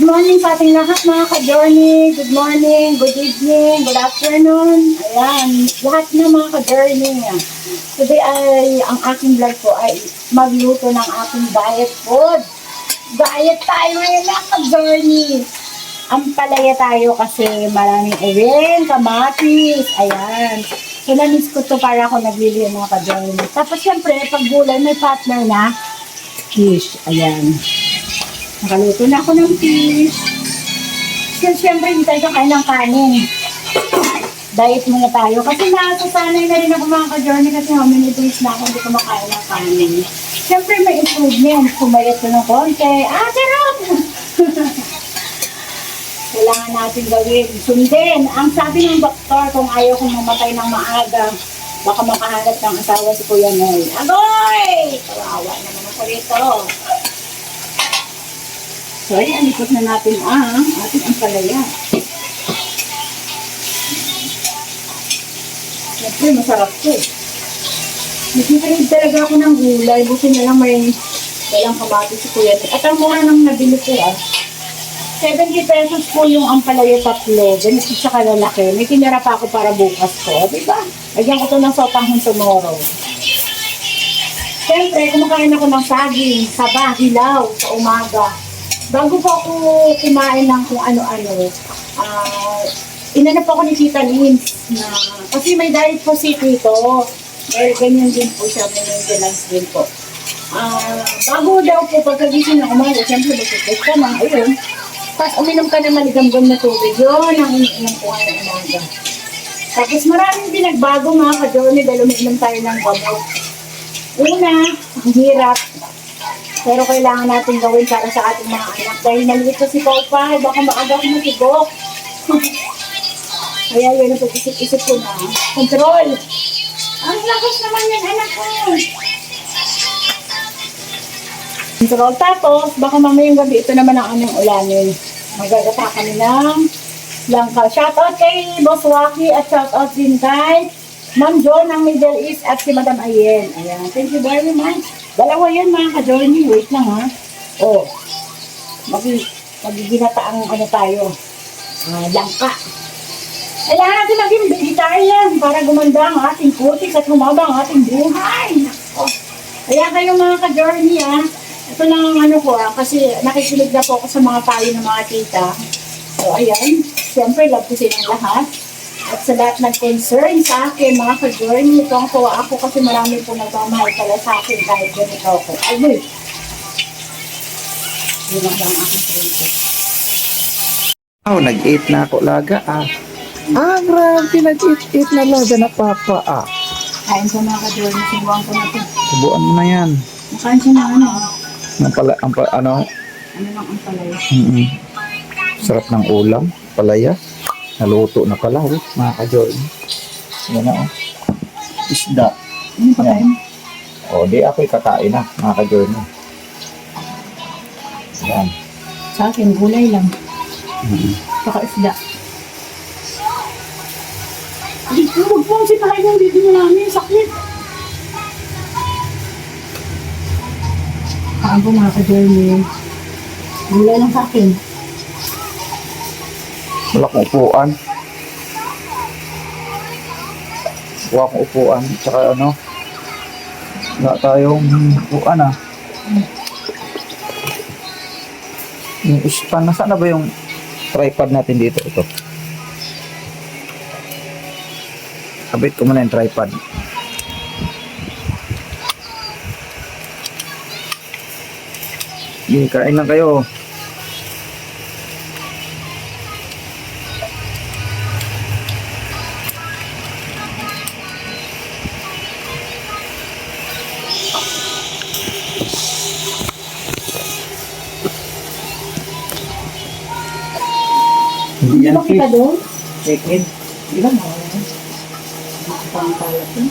Good morning sa ating lahat mga ka-journey. Good morning, good evening, good afternoon. Ayan, lahat na mga ka-journey. Today ay, ang aking vlog po ay magluto ng aking diet food. Diet tayo ngayon mga ka-journey. Ampalaya tayo kasi maraming oil, kamatis. Ayan. So, na-miss ko to para ako naglili mga ka-journey. Tapos syempre, pag gulay, may partner na fish. Ayan. Nakaluto na ako ng fish. So, syempre, hindi tayo kakain ng kanin. Diet muna tayo. Kasi nasasanay na rin ako mga ka-journey kasi how many days na ako hindi kumakain ng kanin. Syempre, may improvement. Kumayat ko ng konti. Sarap! Kailangan natin gawin. Sundin. Ang sabi ng doktor, kung ayaw kong mamatay ng maaga, baka makahanap ng asawa si Kuya Noy. Agoy! Kawawa naman ako rito. So, ayan, ikot na natin ang ating ampalaya. Siyempre, masarap to. Nagkikrave talaga ako ng gulay. Buti na lang may walang kamatis si Kuya. At ang mura nang nabili ko 70 pesos po yung ampalaya tatlo. Ganito siya kalalaki. May tinira pa ako para bukas ko. Diba? Lagyan ko to ng sotanghon tomorrow. Siyempre, kumakain ako ng saging, saba, hilaw sa umaga. Bago po ako kumain ng kung ano-ano, inanap ako ni Tita Lins na, kasi may diet po si Tito, dahil ganyan din po siya, may maintenance din po. Bago daw po pagkagising ng umaga, siyempre magpupos ka na, ayun. Tapos uminom ka ng maligamgam na tubig, yun ang iniinom ko ng umaga. Tapos maraming pinagbago mga ka-journey dahil uminom tayo ng gamot. Una, ang hirap. Pero kailangan natin gawin para sa ating mga anak. Dahil maliit na si Papa, baka maaga ko masigok. Kaya yun ang pag-isip-isip ko na. Control! Ang lakas naman yan, anak ko! Control. Tapos, baka mamayang gabi, ito naman ang aming ulanin. Magagata kami ng langka. Shoutout kay Boss Waki at shoutout din kay Ma'am John ng Middle East at si Madam Ayen. Ayan. Thank you very much. Dalawa yan mga ka-journey. Wait lang ha. Magiginata ang ano tayo. Langka. Kailangan natin maging vegetarian para gumanda ang ating kutis at humaba ang ating buhay. Kaya kayo mga ka-journey ito lang ang ano ko kasi nakikinig na po ako sa mga payo ng mga tita. So ayan. Siyempre love ko silang lahat. At sa lahat ng concern sa akin, mga ka-journey, ito ang tuwa ako kasi marami po nagmamahal pala sa akin kahit ganito ako. Ay, yun lang ang aking prito. Nag-eat na ako laga grabe, nag-eat na laga na papa Kain ko mga ka-journey, subuan ko na ito. Subuan mo na yan. Makain siya na ano? Ano lang ang palaya? Sarap ng ulam, palaya. Naluto na pala, mga ka-journey. Yan na, isda. Ano pa kain? Di ako'y kakain na, mga ka-journey. Yan. Sa akin, gulay lang. Saka isda. Dito, huwag po ang sitahin yung dito nyo namin. Sakit. Kain po mga ka-journey. Gulay lang sa akin. Wala akong upuan. Wala akong upuan. Tsaka wala tayong upuan Yung ispan, nasaan na ba yung tripod natin dito? Ito. Kabit ko muna yung tripod. Kain lang kayo. Hindi ba kita doon? Chicken. Di ba mo? Pang kalat yun.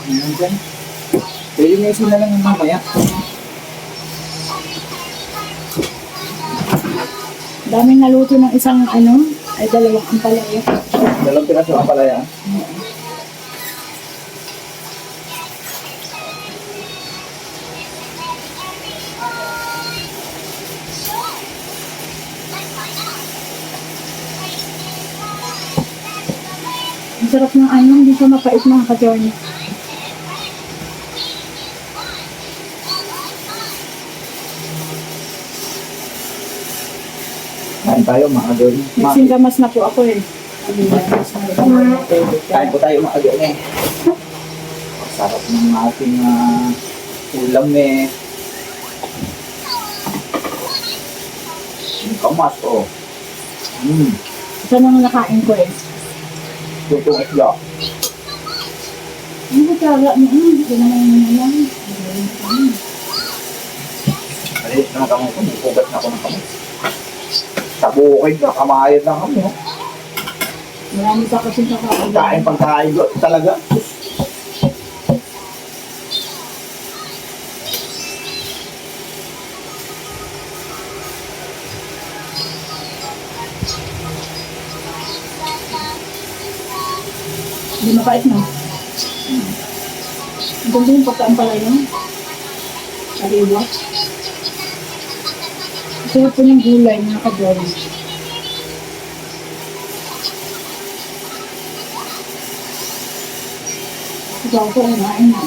Ayan dyan. Pwede na isa na lang yung mamaya. Daming naluto ng isang ay dalawang ampalaya. Dalawang piraso ang palaya. Ang sarap ng ano, hindi siya mapait mga ka-journey. Kain tayo mga doon. Nagsindamas na po ako eh. Kain po tayo mga doon eh. Sarap ng ating ulam eh. Kamas oh. Ito nang nakain ko eh. Tutong isda. Ano ba talaga? Hindi naman yan. Alis na kamay ko. Pugat na ako ng kamay. Sa bukid na, kamayan na kami. Oh. Marami pa kasi kakain. Pagkain talaga. Hindi mapait na. Ang ganda yung pagkaan pala yun. Sariwa. Sarap po ng gulay mga ka-journey. Ikaw ko kumain na.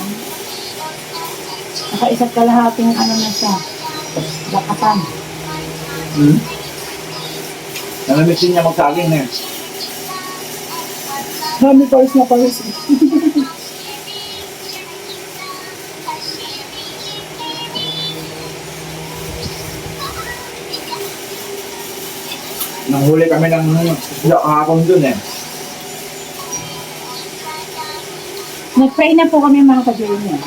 Nakaisap kalahating ano na siya. Lakatan. Nanamisin niya magsaging eh. Marami paris na paris. Nanghuli kami ng isda kahapon dun eh. Nag-pray na po kami mga ka-journey.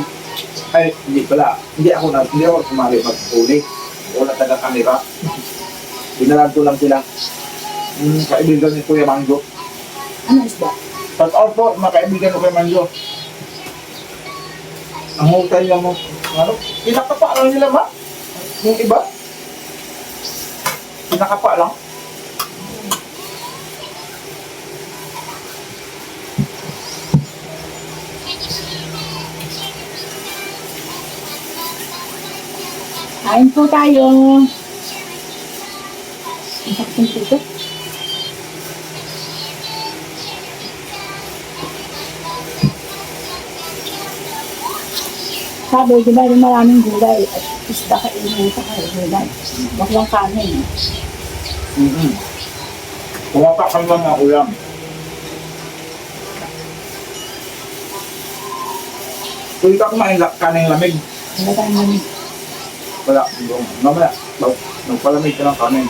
Ay, hindi pala. Hindi ako sumali mag-huli. Wala taga kamera. Binalag ko lang sila. Kaibigan ni Kuya Mango. Ano isda? At also, makaibigan ko kay Mango. Ang hutay niya mo. Ano? Pinakapa lang nila ba? Yung iba? Pinakapa lang. Kain po tayo. Ang saktong puto. Sabi, di ba yung maraming gulay at isda kainin sa gulay. Wag lang kanin. Kumapa kami lang ng ulam. Kung ka kumain kaning lamig, Wala tayong lamig. wala. Mamaya, nagpalamig ka ng kanin.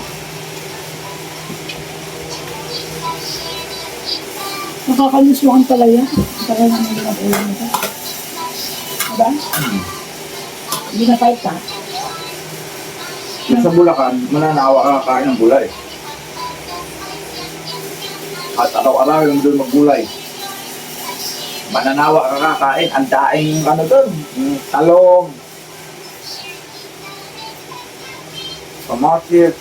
Nakakaluswaan pala yan. Tagal na hindi nag-ulam ito. Diba? Hindi na fight ka. Sa Bulacan, mananawa ka kain ng gulay. At araw-araw yung doon maggulay. Mananawa ka kakain, ang daing ano doon, talong, kamatis.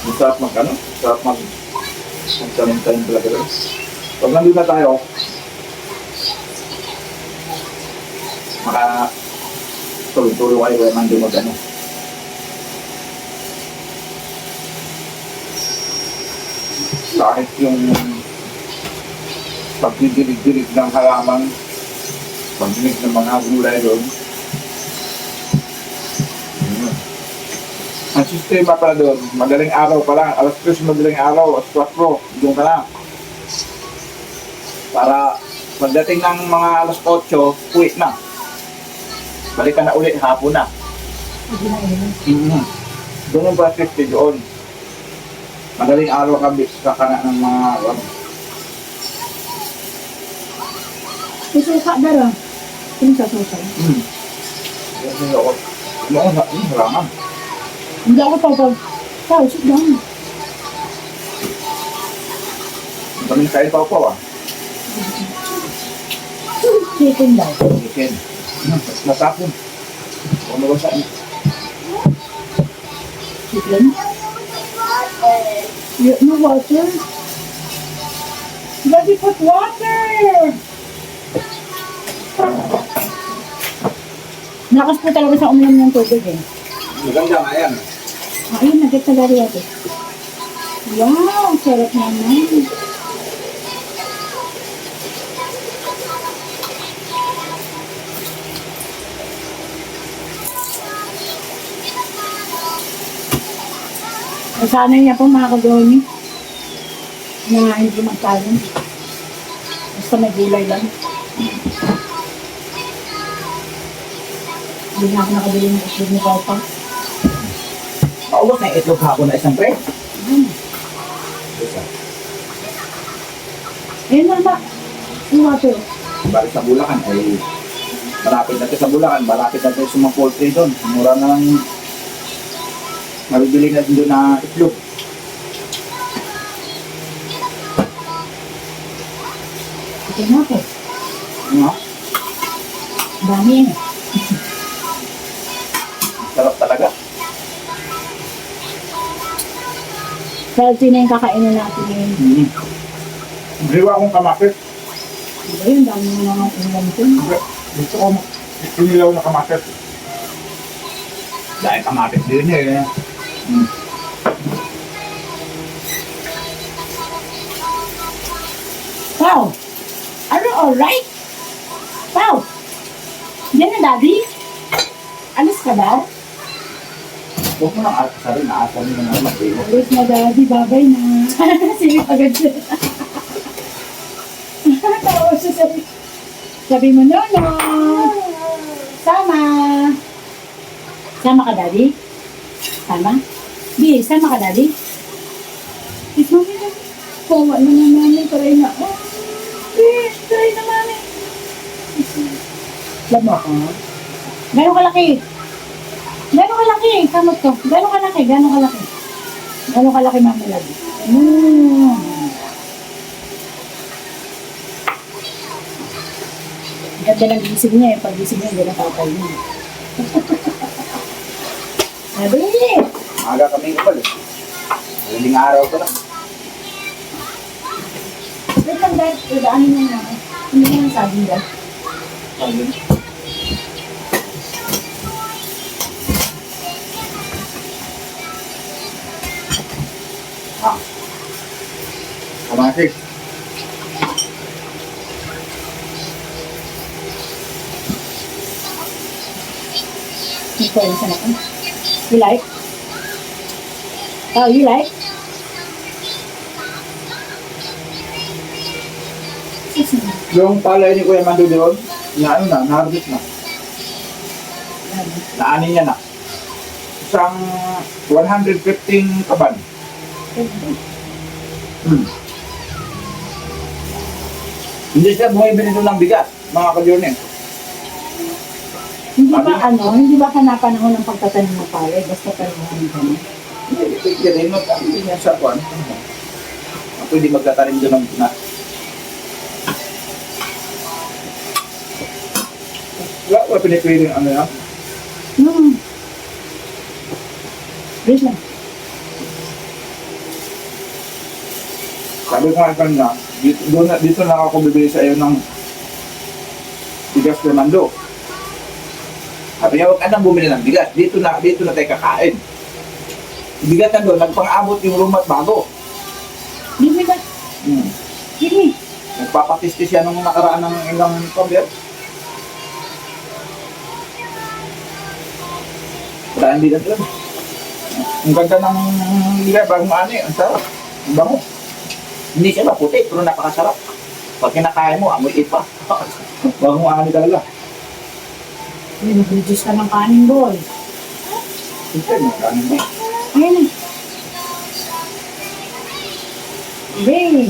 Masarap sarap magtanim-tanim talaga doon. Pag nandun na tayo, tulong-tulong kayo kaya nandun mag-ano. Kahit yung pagdidilig-dilig ng halaman, pagdinig ng mga gulay doon. Ang sistema pala doon, madaling araw pa lang, alas 3 madaling araw, alas 4, doon ka lang. Para pagdating ng mga alas 8, uwi na. Balik ka na ulit, hapon na. Doon ang practice doon. Madaling araw ka sa kana ng mga Susuka na rin. Sino sa suka? Yan ako. Noon, harangan. Hindi ako pagpag. Tao, sit down. Kaming kain pa ako Chicken daw. Chicken. Nasapon. Ano ba saan? Chicken? No water? Daddy, put water! Nakas po talaga sa uminom ng tubig eh. Maganda nga yan. Ayun, nagit sa gari ate. Wow, sarap naman. Nasanay niya po mga kagawin na hindi magkain. Basta may gulay lang. Hindi na ako nakabili ng itlog ni Papa. Maubos na yung itlog hapon na isang tray. Isa. Ayun na ba? Yung water. Balik sa Bulacan ay malapit na tayo sa Bulacan, malapit na tayo sa mga poultry doon. Mura na lang mabibili na din doon na itlog. Ito na po. Ano? Dami yan. Sarap talaga. Healthy na yung kakainin natin ngayon. Griwa akong kamakit. Ayun, dami mo naman ulam dun. Gusto ko inilaw na kamatis. Dahil kamatis din eh. Wow! Are you alright? Wow! Yan na, Daddy? Alis ka ba? Huwag mo nang sabi na asal mo na mag-iwa. Alis na, Daddy. Babay na. Sige, agad siya. Tawa siya sabi. Sabi mo, no. Sama. Sama ka, Daddy? Sama? Di, sama ka, Daddy? Di, mami na. Kawa na nga, mami. Try na. Oh, di, try na, mami. Love mo ako? Gano'ng kalaki? Gano'ng kalaki? Kamot ko. Gano'ng kalaki? Gano'ng kalaki? Gano'ng kalaki, mami, love? Ganda ng gising niya eh. Pag gising niya, hindi na tatay niya. Sabi! Aga kami kapal eh. Maling araw ko lang. Wait lang, dahil idaanin niya namin. Hindi naman sabi niya. Sabi. Kamatis. Ito yung sana ko. You like? Oh, you like? Yung palay ni Kuya Mando doon, na ano na, narbit na. Naanin niya na. Isang 115 kaban. Hindi siya bumibili doon ng bigas, mga ka-journey. Hindi ba kanapanahon ng pagtatanim ng palay? Basta panahon ka na. Hindi niya sa kuwan. Pwede magtatanim doon ng na. Wala pinipili ano yan. Wait lang. Sabi ko nga kanina, dito na ako bibili sa iyo ng bigas na mando. Sabi niya, huwag ka nang bumili ng bigas. Dito na tayo kakain. Bigas na doon, nagpang-abot yung rumat bago. Hindi ba? Hindi. Nagpapatistis yan nung nakaraan ng ilang pamilya. Dahil bigas lang. Ang ganda ng bigas, bagong ani, ang sarap. Ang bango. Hindi siya maputi, pero napakasarap. Pag kinakain mo, amoy ipa. Bagong ani talaga. Nag-reduce ka ng kanin, boy. Siyempre, magkanin mo. Ayun na. Babe.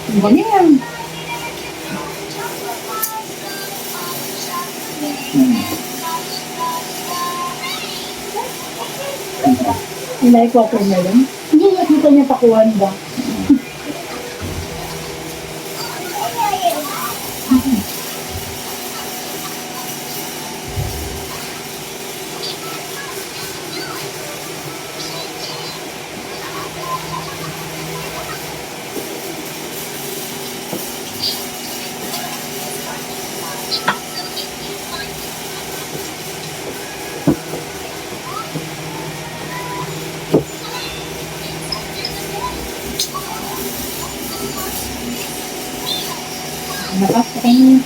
Ang ba yan? You like watermelon? Hindi nakita niya pakuhan ba? Nakapin.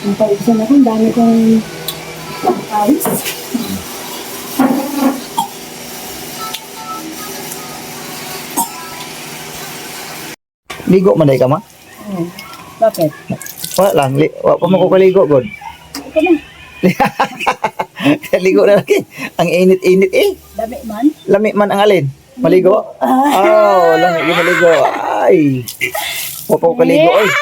Ang pausan ako, ang dami kong awis. Ligo man day ka ma? Oh, bakit? Wala lang, wa pa mo ko kaligo god. Ito na, Ligo na lagi. Ang init-init eh. dami man. Lami man ang alin. Maligo? Oh, lami yung maligo. Ay. Wa pa ko kaligo oy.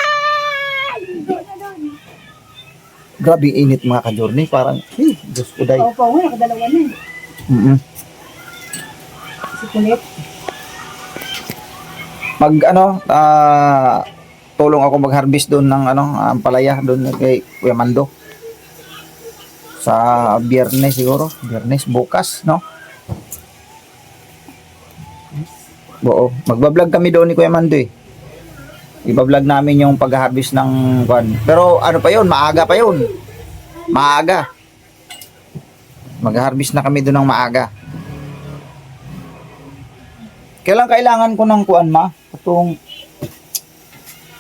Grabe ang init mga ka-journey. Parang, Diyos ko day. Opo, nga, nakadalawa na eh. Si Kulit. Tulong ako mag-harvest doon ng ampalaya doon kay Kuya Mando. Sa Biyernes siguro, Biyernes bukas, no? Oo, magba-vlog kami doon ni Kuya Mando eh. Iba-vlog namin yung pag-harvest ng kwan. Pero ano pa yun, maaga pa yun. Maaga. Mag-harvest na kami doon ng maaga. Kailangan ko ng kuan ma? Itong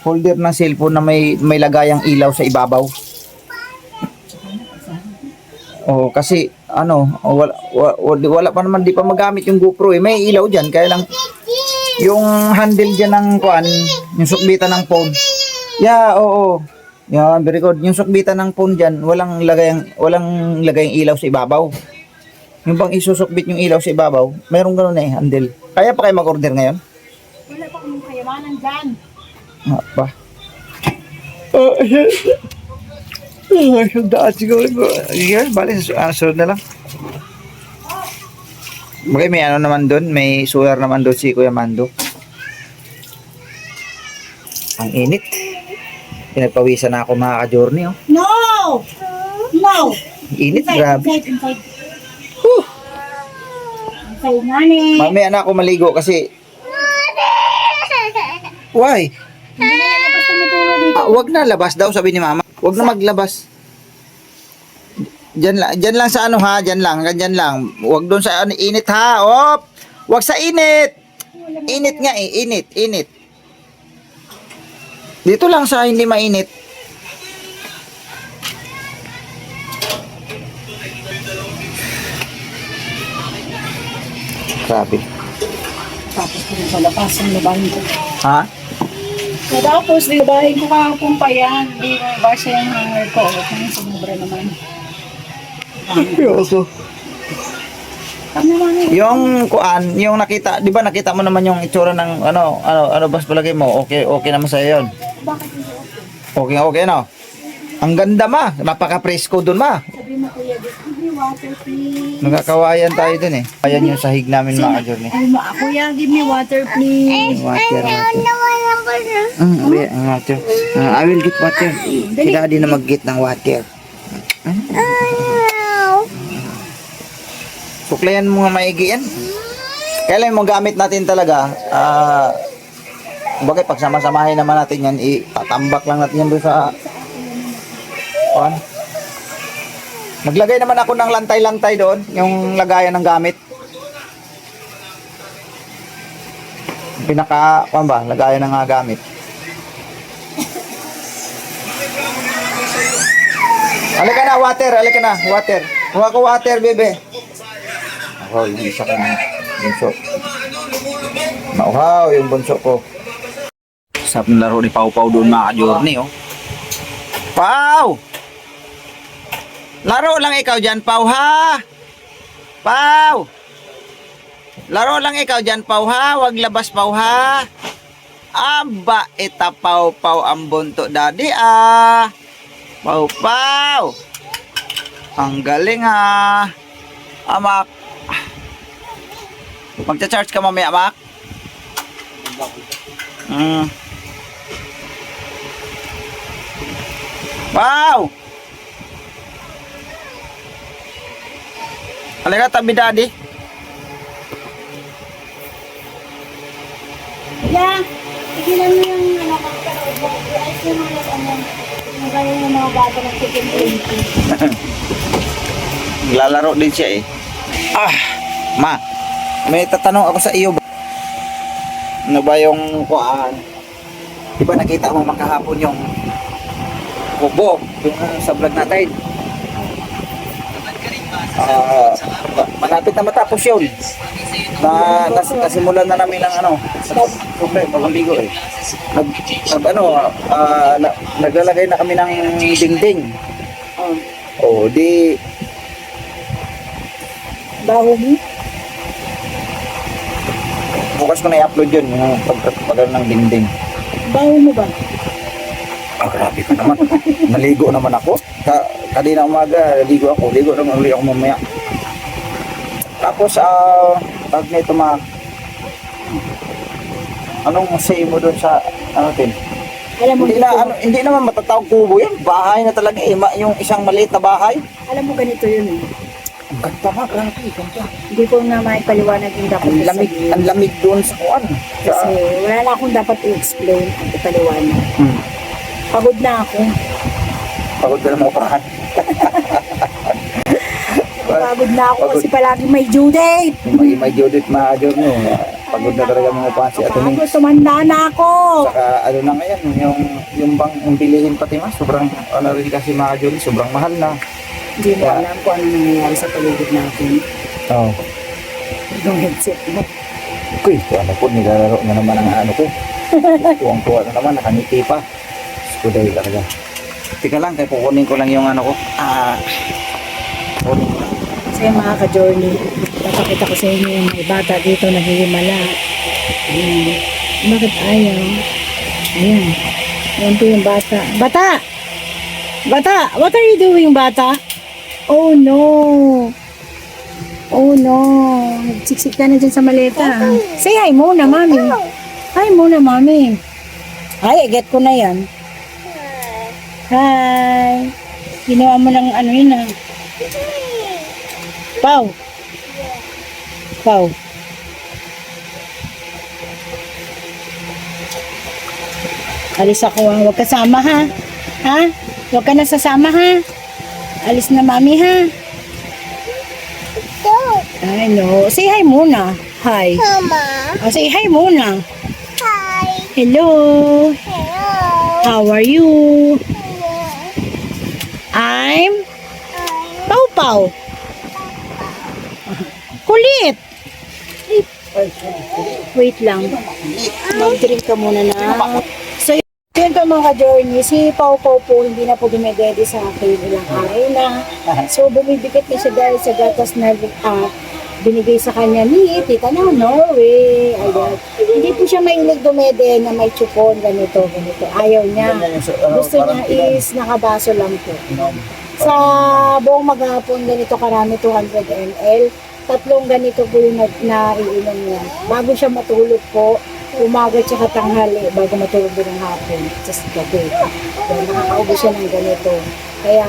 holder ng cellphone na may lagayang ilaw sa ibabaw. Oh, kasi wala pa naman, di pa magamit yung GoPro eh. May ilaw diyan, kaya lang yung handle diyan ng kuan, yung sukbitan ng phone. Yeah, oo. Yan, very good. Yung sukbitan ng phone diyan, walang lagayang ilaw sa ibabaw. Yung bang isusukbit yung ilaw sa ibabaw, mayroong ganoon eh, handle. Kaya pa kayo mag-order ngayon? Wala pa akong kayamanan dyan. Apa? Yung daan siguro. Yeah, bali, sunod na lang. Bagay, may ano naman doon, may suwer naman doon si Kuya Mando. Ang init. Pinagpawisan na ako mga ka-journey, oh. No! No! Init, grabe. Inside. Inside nga ni. Mamaya na ako maligo kasi... Why? Hindi na lalabas ang matulog dito. Wag na labas daw, sabi ni Mama. Wag na maglabas. Diyan lang sa ano ha, diyan lang. Wag doon sa init ha. Op! Wag sa init. Init nga eh, init. Dito lang sa hindi mainit. Grabe. Tapos ko rin sa labas ang labahin ko. Ha? Tapos, labahin ko kahapon pa yan. Hindi ko basa yung hanger ko. Huwag na yung sumubra naman. Yoso. Tama naman eh. Yung kuan, yung nakita, 'di ba nakita mo naman yung itsura ng ano bas palagay mo? Okay naman sa 'yon. Bakit hindi okay? Okay no. Ang ganda ma, napaka-presko doon ma. Sabi mo kuya, give me water please. Nagkakawayan tayo doon eh. Ayan yung sahig namin mga journey. Ay, kuya, give me water please. Water. Water. I will get water. Si Daddy na mag-get ng water. Suklayan mo nga maigi yan. Kailan mo gamit natin talaga, bagay pag sama-samahin naman natin yan, itatambak lang natin yan doon sa on. Maglagay naman ako ng lantay-lantay doon, yung lagayan ng gamit. Pinaka, lagayan ng gamit. Halika na, water. Huwag ko water, bebe. Wow, yung isa kong bunso. Nauhaw yung bunso ko. Sarap ng laro ni Pau doon mga ka-journey, oh. Pau! Laro lang ikaw dyan, Pau, ha? Pau! Laro lang ikaw dyan, Pau, ha? Huwag labas, Pau, ha? Aba, ita Pau ang bunto, Daddy, ah. Pau! Ang galing, ha? Amak. Magcha-charge ka mamaya, Amak? Wow! Halika, tabi, Daddy. Kuya, tigilan mo yung kakanood mo. Ayos yung yung gano'n yung mga bago ng chicken wings. Lalaro din siya eh. Ma, may tatanong ako sa iyo. Ano ba yung kuan? Di ba nakita mo makahapon yung kubo, yung sa vlog natin? Malapit na matapos yun. Nasimulan na namin ng ano. Siyempre, magaligo eh. Naglalagay na kami ng dingding. Oh, di Baho mo? bukas ko na i-upload yun, yung pagkakagal ng dingding. Baho mo ba? Grabe ka naman. Naligo naman ako. Kanina umaga, ligo naman uli ako mamaya. Tapos, tag nito anong say mo doon sa, tin? Alam mo, Hindi naman matatawag kubo yan. Bahay na talaga eh. Yung isang maliit na bahay. alam mo ganito yun eh. Ang ganda nga, grabe. Ganda. Hindi ko na maipaliwanag yung dapat sabihin. Ang lamig doon sa kuwan. Kasi wala na akong dapat i-explain at ipaliwanag. Pagod na ako. Pagod ka na mga pahan. Pagod na ako kasi palagi may due date. May Judith Mahadyor mo. Pagod na talaga mga pahan si Atuning. Pagod, tumanda na ako. Saka ano na ngayon, yung bang yung bilihin pati mas, sobrang ano rin kasi Mahadyor, sobrang mahal na. Hindi mo alam kung ano nangyayari sa paligid natin. Oo. Yung headset mo. Uy, ano po, nilalaro na naman ang ano ko. Tuwang-tuwa na naman, nakangiti pa. Skuday talaga. Tika lang, kaya kukunin ko lang yung ano ko. Kunin ko lang. Kasi mga ka-journey, napakita ko sa inyo yung may bata dito naghihimala. Ayan. Bakit ayaw? Ayan. Ayan po yung bata. Bata! Bata! What are you doing, bata? Oh no! Oh no! Nagsiksik ka na dyan sa maleta. Say hi muna, mami. Hi muna, mami. Ay, get ko na yan. Hi! Ginawa mo lang ano yun ah. Pau! Pau! Alis ako ah. Huwag kasama ha. Ha? Huwag ka na sasama ha. Alis na mami ha. I know. Say hi muna. Hi. Mama. Oh, say hi muna. Hi. Hello. Hello. How are you? I'm Pau Pau. Kulit. Wait lang. Mag-drink ka muna na. So, yun po mga ka-journey. Si Pau Pau po, hindi na po dumedede sa akin ilang araw na. So, bumibigit na siya dahil sa gatas na binigay sa kanya ni Tita na Norway. Ayan. Hindi po siya mahilig dumede na may chupon, ganito. Ayaw niya. Gusto niya is nakabaso lang po. Sa buong maghapon, ganito karami, 200 ml. 3 ganito po yung naiinom niya. Bago siya matulog po, umaga tsaka tanghali, bago matulog din ng hapon, just gabi. Then, nakakaubos siya ng ganito. Kaya,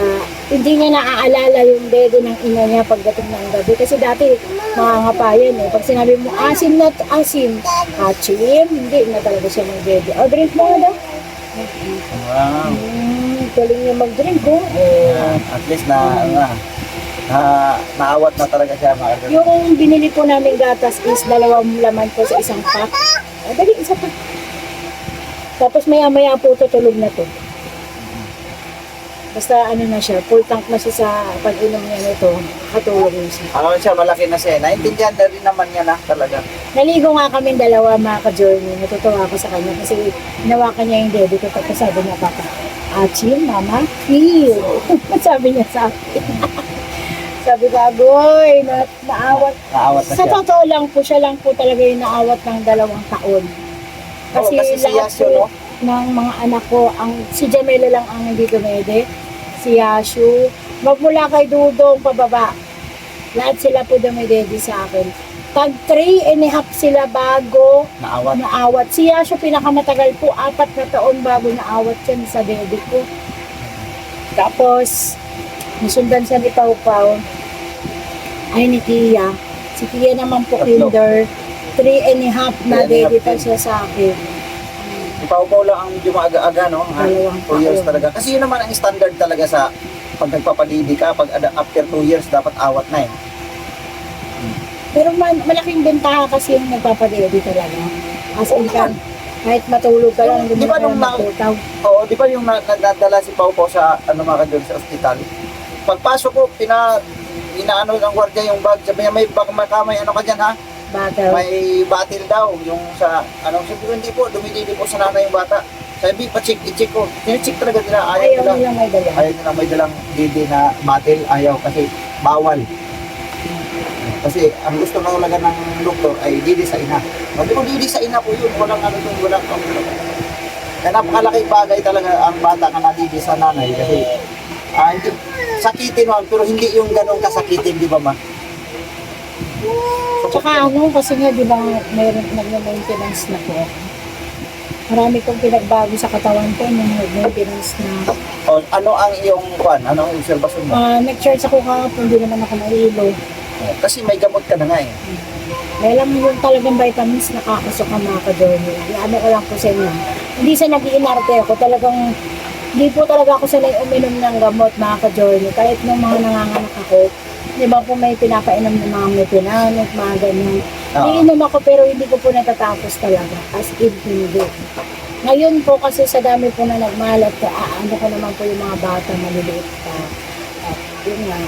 hindi niya naaalala yung dede ng ina niya pagdating ng gabi. Kasi dati, makangapayan eh. Pag sinabi mo, asim na, asim. Achim, hindi na talaga siya ng dede. O, drink mo na daw. Wow. Galing niya mag-drink, oh. At least naawat na talaga siya mga ka-journey. Yung binili po namin gatas is 2 laman po sa isang pack. Dali, isa pa. Tapos maya-maya po tutulog na to. Basta ano na siya, full tank na siya sa pag-inom niya nito. Katulog na siya. Ano siya, malaki na siya. Naintindihan na rin naman niya na talaga. Naligo nga kami 2 mga ka-journey. Natutuwa ako sa kanya kasi hinawakan niya yung dede ko. Tapos sabi niya, Papa, Achim, Mama, feel. Sabi niya sa akin. Sabi ko, Agoy, naawat. Naawat na Sa siya. totoo lang po, siya lang po talaga yung naawat ng 2 taon. Kasi, kasi si lahat Yasio, po ng mga anak ko, si Jamela lang ang hindi dumede, si Yasio, magmula kay Dudong pababa, lahat sila po dumedede sa akin. Tag 3.5 sila bago Naawat. naawat. Si Yasio pinakamatagal po, 4 na taon bago naawat yan sa dede ko. Tapos, nasundan siya ni Pau Pau, ay ni Tia. Si Tia naman po kinder, 3.5 na 3.5 dede pa din. siya sa akin. Si Pau Pau lang ang medyo maaga-aga, no? 2 2 years taon. talaga. Kasi yun naman ang standard talaga sa pag nagpapadidi ka, pag after 2 years, dapat awat na eh. Pero malaking bentaha kasi yung nagpapadede talaga. As in ka, kahit matulog ka lang, Di hindi ba mo nung ka matutaw. Oo, di ba yung nadala si Pau Pau sa, mga kadyon, sa ospital? Pagpasok ko, inaano ng gwardiya yung bag. Sabi niya, may ano ka dyan ha? Battle. May batil daw. Yung sa, sabi ko, hindi po, dumidili po sa nanay yung bata. Sabi, i-check ko. Sine-check talaga nila. Ayaw nila may dala. Ayaw nila may dalang didi na batil. Ayaw kasi bawal. Kasi ang gusto na talaga ng doktor ay didi sa ina. Sabi ko, didi sa ina po yun. Walang ano doon, walang kaya napakalaking bagay talaga ang bata na nadidi sa nanay. Kasi hindi, sakitin man, pero hindi yung ganong kasakitin, di ba ma? Tsaka kasi nga, di ba, mayroon nag-maintenance na po. Marami kong pinagbago sa katawan ko nung nag-maintenance na. O, ano ang iyong kwan? Ano ang obserbasyon mo? Nag-charge ako kahapon, hindi naman ako mahilo. Kasi may gamot ka na nga eh. Kaya lang yung talagang vitamins nakakasok ang mga ka-journey. Ano ko lang po sa inyo. Hindi sa nag-iinarte ako, hindi po talaga ako sanay uminom ng gamot mga ka-journey. Kahit nung mga nanganganak ako, di ba po may pinapainom ng mga metinanot, mga ganyan. Oo. Iinom ako pero hindi ko po natatapos talaga. As in, hindi. Ngayon po kasi sa dami po na nagmalat, ano ko naman po yung mga bata maliliit pa. At yun nga,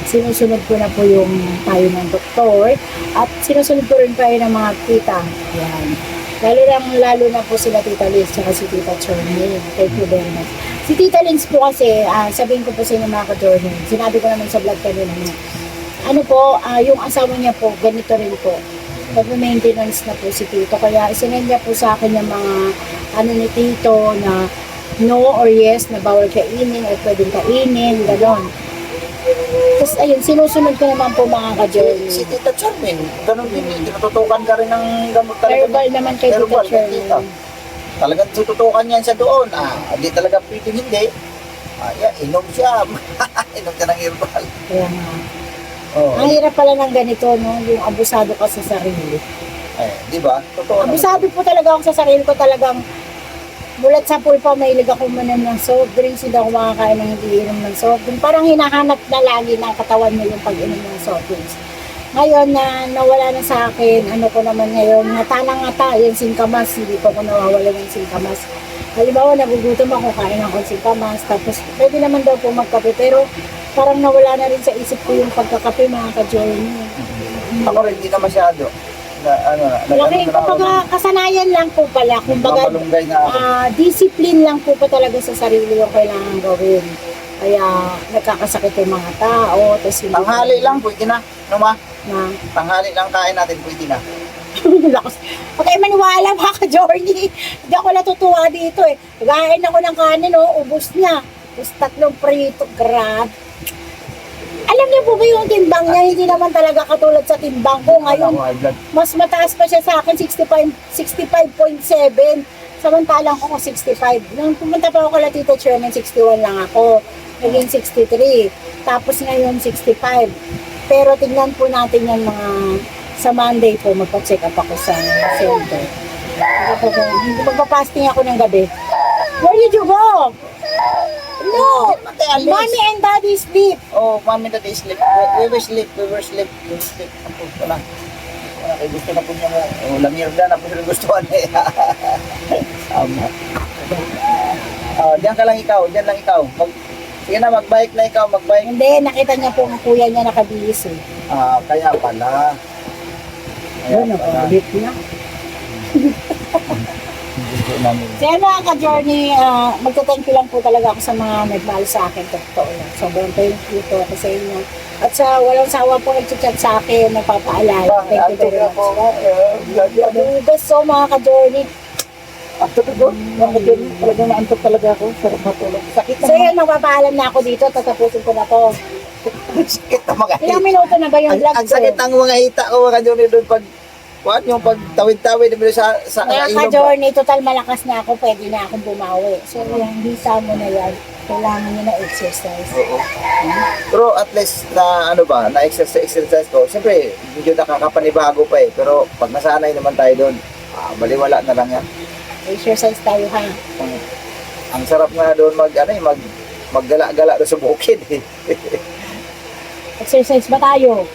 sinusunod ko na po yung payo ng doktor at sinusunod ko rin payo ng mga tita. Yan. Lalo na po sila Tita Liz at si Tita Chorny. Thank you very much. Si Tita Liz po kasi, sabihin ko po sa inyo mga ka-Jordan, sinabi ko naman sa vlog kanina na, ano po, yung asawa niya po, ganito rin po. Mag-maintenance na po si Tito. Kaya isinend niya po sa akin yung mga ano ni Tito na no or yes na bawal kainin or pwedeng kainin, gano'n. Tapos ayun, sinusunod ko naman po mga ka-Jordan. Si Tita Charmin, ganun din, tinututukan ka rin ng gamot talaga. Herbal naman kay Tita Herbal, Chorny. tita. Talagang tututukan yan siya doon. Hindi talaga pwedeng hindi. Inom siya. Inom siya ng herbal. Kaya nga. Oh. Ang hirap pala ng ganito, no? Yung abusado ka sa sarili. Di ba? Totoo naman. Abusado po talaga ako sa sarili ko, talagang bulat sa pulpa, mahilig ako manan ng soft drinks, hindi ako makakain ng hindi inom ng soft drinks. Parang hinahanap na lagi ng katawan mo yung pag-inom ng soft drinks. Ngayon na nawala na sa akin, ano ko naman ngayon, ngata yung singkamas, hindi ko nawawala ng singkamas. Halimbawa, nagugutom ako, kain ako ng singkamas, tapos pwede naman daw po magkape, pero parang nawala na rin sa isip ko yung pagkakape, mga ka-journey. Ako rin, hindi na masyado. Kapag kasanayan lang po pala, kumbaga, Malunggay na ako. discipline lang po pa talaga sa sarili yung kailangan gawin. Kaya nagkakasakit yung mga tao, tapos hindi Tanghali lang, pwede na. No ma? na Tanghali lang kain natin, pwede na. lakas. Huwag kayo maniwala mga ka-journey. Hindi ako natutuwa dito eh. Nagain ako ng kanin, ubos na. Tapos 3 prito, grab. Alam niyo po ba yung timbang niya, hindi naman talaga katulad sa timbang ko ngayon. Ako, high blood. Mas mataas pa siya sa akin, 65.7. Samantalang ako 65. Nung pumunta pa ako kala Tito Chairman, 61 lang ako. Naging 63. Tapos ngayon, 65. Pero tignan po natin yung mga sa Monday po, magpa-check up ako sa center. Magpa-fasting ako ng gabi. Where did you go? No! Mommy and daddy sleep. Oh, mami na sleep. We will sleep. We will sleep. Ako, wala. Kaya gusto na po niya mo. Lamirda na po sila gustuhan eh. Tama. Diyan ka lang ikaw. Diyan lang ikaw. Sige na, mag-bike na ikaw. Mag-bike. Hindi, nakita niya po ang kuya niya nakabihis eh. Kaya pala. Yun, napalit na. Gusto namin. Kaya mga ka-journey, magta-thank you lang po talaga ako sa mga nagmahal sa akin. Totoo lang. Sobrang thank you po ako sa inyo. At sa walang sawa po nag-chat sa akin, nagpapaalala. Thank you very much. Best so mga ka-journey. After the go, talagang naantok talaga ako. Sarap matulog. Sakit So yun, magpapaalam na ako dito. Tatapusin ko na to. Sakit na mga Ilang minuto na ba yung vlog Ang ko? sakit ng mga hita ko mga journey doon pag yung pagtawid-tawid dito sa Mga ilog. ka-journey, total malakas na ako. Pwede na akong bumawi. So yung hita mo na yan, kailangan nyo na exercise. Oo. Pero at least na exercise ko. Siyempre, medyo nakakapanibago pa eh. Pero pag nasanay naman tayo doon, baliwala na lang yan. Exercise tayo ha. Ang sarap nga doon maggala-gala doon sa bukid eh. Exercise ba tayo?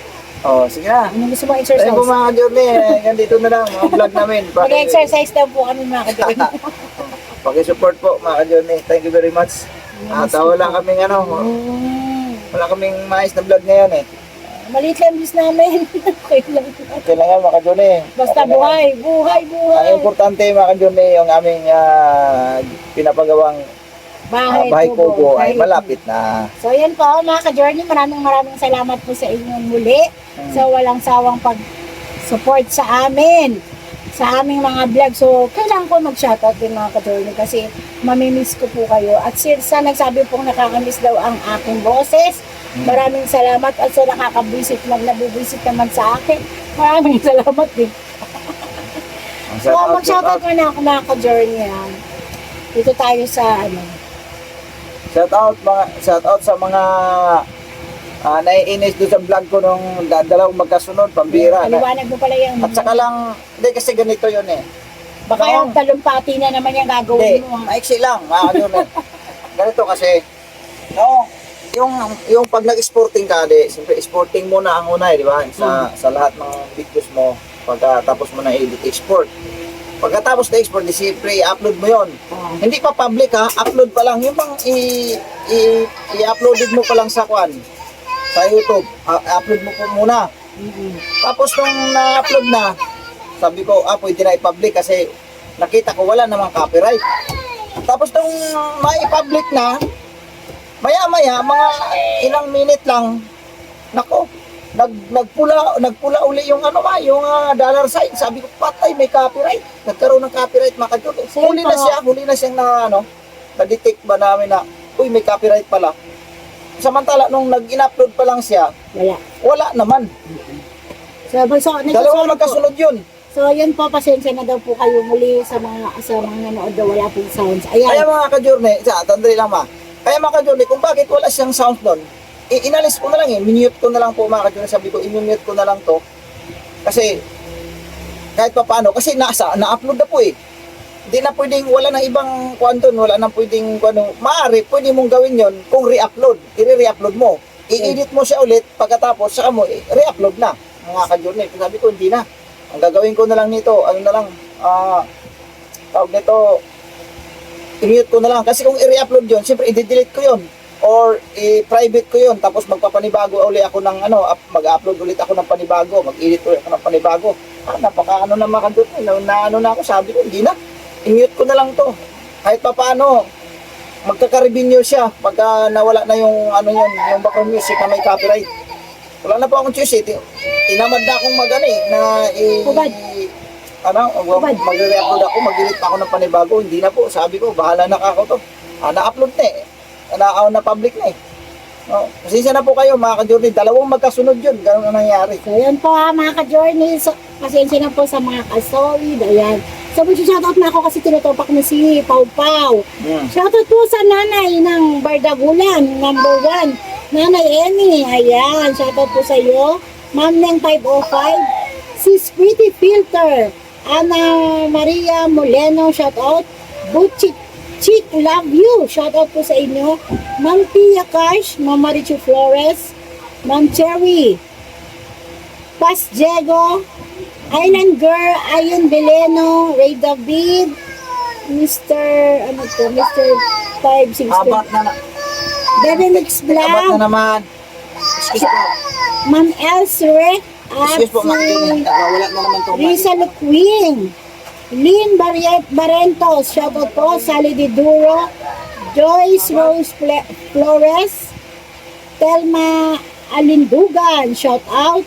Oh, sige na. Ano gusto mo Ayun exercise? po mga ka-journey, ganito na lang, mga vlog namin. Mag-exercise daw po kami mga ka-journey. Paki-support po mga ka-journey. Thank you very much. At wala kaming wala kaming maayos na vlog ngayon eh. Maliit lang views namin. Okay lang. Okay lang yan mga ka-journey. Basta Okay lang. buhay, buhay, Ang buhay. importante mga ka-journey, yung aming pinapagawang bahay kubo ay malapit na. So yan po mga ka-journey, maraming salamat po sa inyong muli sa walang sawang pag-support sa amin, sa aming mga vlog. So kailangan ko mag-shoutout din mga ka-journey kasi mamimiss ko po kayo. At sa nagsabi pong nakakamiss daw ang aking boses, maraming salamat. At sa nakakabisit nabubisit naman sa akin, maraming salamat din. So mag-shoutout muna ako mga ka-journey. Dito tayo sa Shout out sa mga naiinis doon sa vlog ko nung dalawang magkasunod, pambira. Paliwanag mo pala yan. At saka lang, hindi kasi ganito yun eh. Baka yung talumpati na naman yung Hindi, gagawin mo. maiksi lang, mga ka-journey. Ganito kasi, no, yung pag nag-sporting ka, siyempre sporting muna ang una di ba? Sa lahat ng videos mo, pagkatapos mo na edit, export. Pagkatapos na export, siyempre i-upload mo yon. Hindi pa public ha, upload pa lang. Yung pang i-uploaded mo pa lang sa sa YouTube. Upload mo po muna. Tapos nung na-upload na, sabi ko, pwede na i-public kasi nakita ko wala namang copyright. Tapos nung ma-i-public na, maya-maya, mga ilang minute lang, nako, nagpula uli yung yung dollar sign. Sabi ko, patay, may copyright. Nagkaroon ng copyright, mga ka-journey. Huli na siyang na-detect ba namin na, uy, may copyright pala. Samantala, nung nag-in-upload pa lang siya, wala naman. Dalawang magkasunod yun. So, yan po, pasensya na daw po kayo muli sa mga nanood daw, wala pong sounds. Ayan. Kaya mga ka-journey, tandali lang kaya mga ka-journey, kung bakit wala siyang sound nun, inalis ko na lang minute ko na lang po mga ka-journey, sabi ko, i-mute ko na lang to. Kasi, kahit pa paano, kasi na-upload na po eh. Hindi na pwedeng, wala nang ibang doon, wala nang pwedeng, maaari, pwede mong gawin yon kung re-upload, i-re-upload mo. I-edit mo siya ulit, pagkatapos, saka mo, re-upload na, mga ka-journey. Sabi ko, hindi na. Ang gagawin ko na lang nito, tawag nito, i-mute ko na lang. Kasi kung i-re-upload yun, siyempre, i-delete ko yun. Or i-private ko yun, tapos magpapanibago ulit ako ng mag-upload ulit ako ng panibago, mag-edit ulit ako ng panibago. Napaka na mga ka-journey, na ako, sabi ko, hindi na. I-mute ko na lang to. Kahit pa paano, magkaka-revenue siya pagka nawala na yung yung background music na may copyright. Wala na po akong choice eh. Tinamad na akong mag-re-upload ako, mag-delete pa ako ng panibago. Hindi na po, sabi ko, bahala na ako to. Na-upload na eh. Na-public na eh. Pasensya na po kayo mga ka-journey, dalawang magkasunod yun, ganun ang nangyari. So, yan po mga ka-journey. So, pasensya na po sa mga ka-solid. Ayan. So, shoutout na ako kasi tinutopak na si Pau Pau. Shoutout po sa nanay ng Bardagulan, number 1. Nanay Emi, ayan. Shoutout po sa iyo. Ma'am Neng 505. Si Pretty Filter. Ana Maria Moleno, shoutout. Butchik Chick, love you. Shoutout po sa inyo. Ma'am Pia Cash, Ma'am Marichu Flores, Ma'am Cherry, Pas Diego, Island Girl, Ayon Beleno, Ray David, Mr. 562. Abat na Berenix Abat na Vlog, naman. Excuse po. Ma'am Elsre, at Excuse po, mga ka-journey. Wala na naman itong Risa Lukwing, Lynn Barrentos, shoutout po, Sally Di Duro, Joyce Rose Flores, Telma Alindugan, shoutout,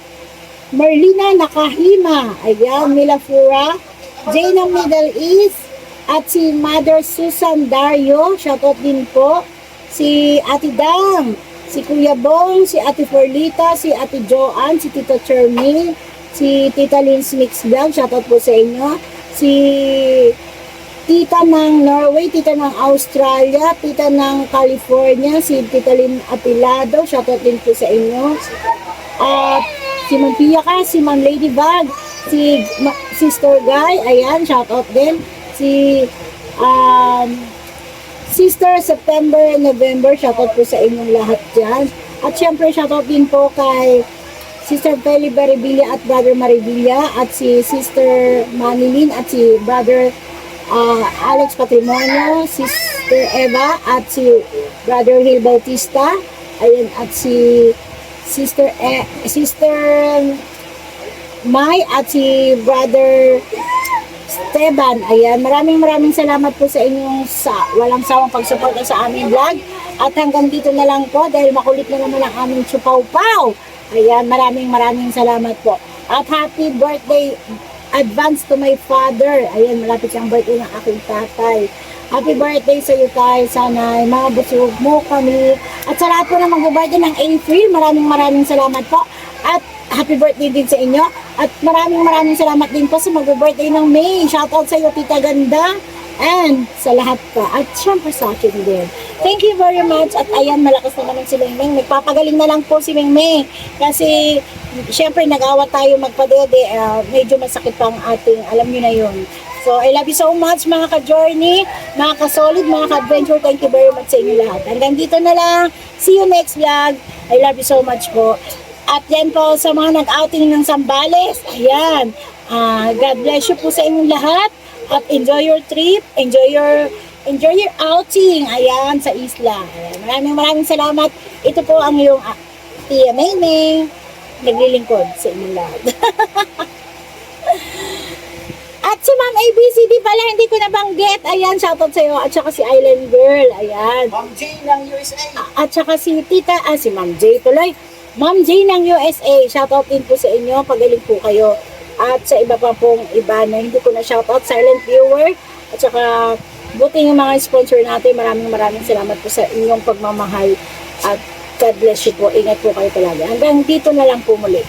Merlina Nakahima, ayan, Mila Fura, Jane ng Middle East, at si Mother Susan Dario, shoutout din po, si Ate Dang, si Kuya Bong, si Ate Ferlita, si Ate Joanne, si Tita Chermil, si Tita Lynn's Mix Vlog, shoutout po sa inyo, si Tita ng Norway, Tita ng Australia, Tita ng California, si Tita Lynn Apilado, shoutout din po sa inyo. At si Ma'am Pia ka, si Ma'am Ladybug, si Sister Guy, ayan, shoutout din. Si Sister September and November, shoutout po sa inyong lahat dyan. At syempre, shoutout din po kay Sister Feli Baribilla at Brother Maribilla, at si Sister Manilin, at si Brother Alex Patrimonio, Sister Eva, at si Brother Gil Bautista, ayan, at si Sister Mai, at si Brother Esteban. Ayan, maraming salamat po sa inyong walang sawang pagsuporta sa aming vlog. At hanggang dito na lang po dahil makulit na naman ang aming chupaw-paw. Ayan, maraming salamat po. At happy birthday advance to my father. Ayan, malapit siyang birthday ng aking tatay. Happy birthday sa iyo, tay. Sana ay mabusog mo kami. At sa lahat po na mag-birthday ng April, maraming salamat po. At happy birthday din sa inyo. At maraming salamat din po sa mag-birthday ng May. Shoutout sa iyo, Tita Ganda. And sa lahat pa. At syempre sa akin din. Thank you very much. At ayan, malakas naman si Mingming. Nagpapagaling na lang po si Mingming. Kasi syempre nag-awat tayo magpadede. Medyo masakit pa ang ating, alam nyo na yun. So, I love you so much mga ka-journey, mga ka-solid, mga ka-adventure. Thank you very much sa inyo lahat. Hanggang dito na lang. See you next vlog. I love you so much po. At yan po sa mga nag-outing ng Zambales. Ayan. God bless you po sa inyong lahat. At enjoy your trip. Enjoy your outing. Ayan, sa isla. Ayan, maraming salamat. Ito po ang iyong Tia Maymay. Naglilingkod sa inyong lahat. At si Ma'am ABCD pala, hindi ko nabanggit. Ayan, shoutout sa iyo. At saka si Island Girl. Ayan. Ma'am J ng USA. At saka si Tita, si Ma'am J tuloy. Ma'am J ng USA. Shoutout din po sa inyo. Pagaling po kayo. At sa iba pa pong iba na hindi ko na shoutout. Silent viewer. At saka buti yung mga sponsor natin. Maraming salamat po sa inyong pagmamahal. At God bless you po. Ingat po kayo palagi. Hanggang dito na lang po muli.